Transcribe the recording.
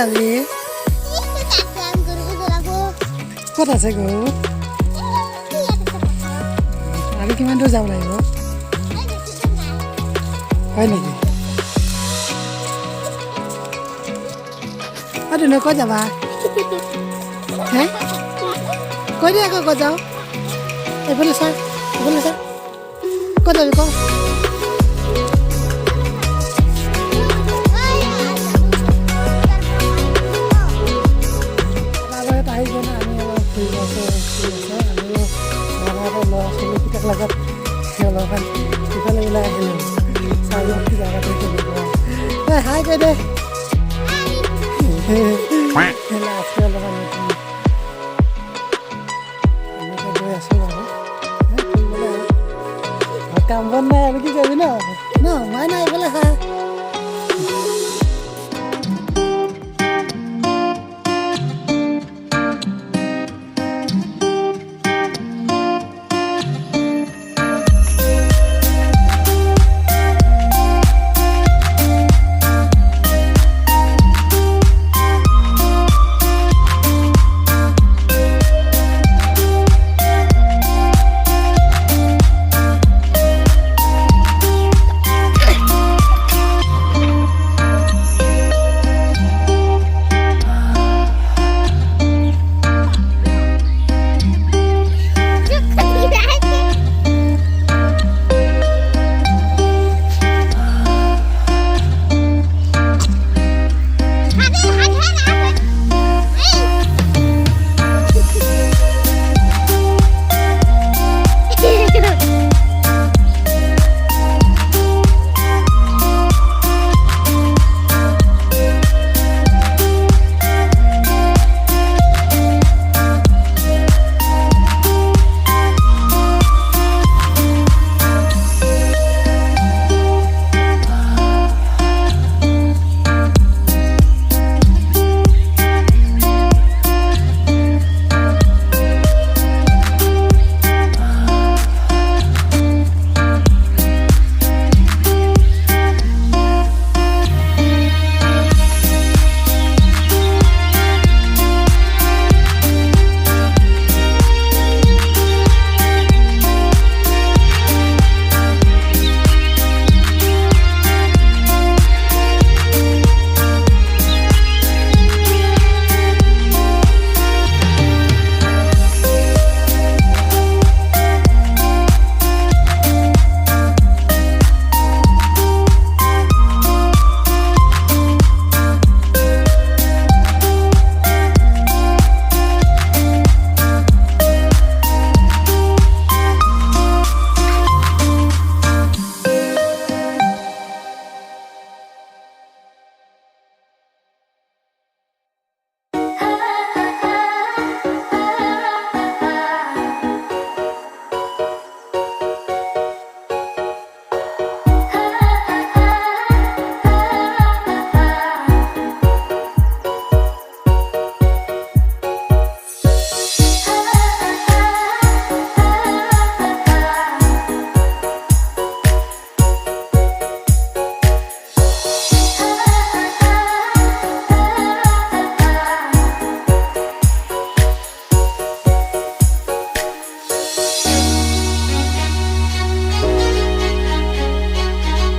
যাবি ক'ত আছে গৰু আৰু কিমান দূৰ যাব লাগিব হয় নেকি আৰু ক'ত যাবা হে কৈ দিয়া আকৌ ক'ত যাওঁ এইফালে চা ক'ত যাবি ক আহি কিনে আমি অলপ ফুৰিব আছে আমি ল'ৰা ছোৱালীকেইটাক লগত অলপমান ইফালে ওলাই আহিলোঁ চাই কি জেগাটো কেনেকুৱা হাই কৈ দে আছে অলপমান এনেকৈ গৈ আছোঁ বাৰু ফুৰিবলৈ কাম বন নাই আৰু কি কৰিবি ন মাই নাই এইফালে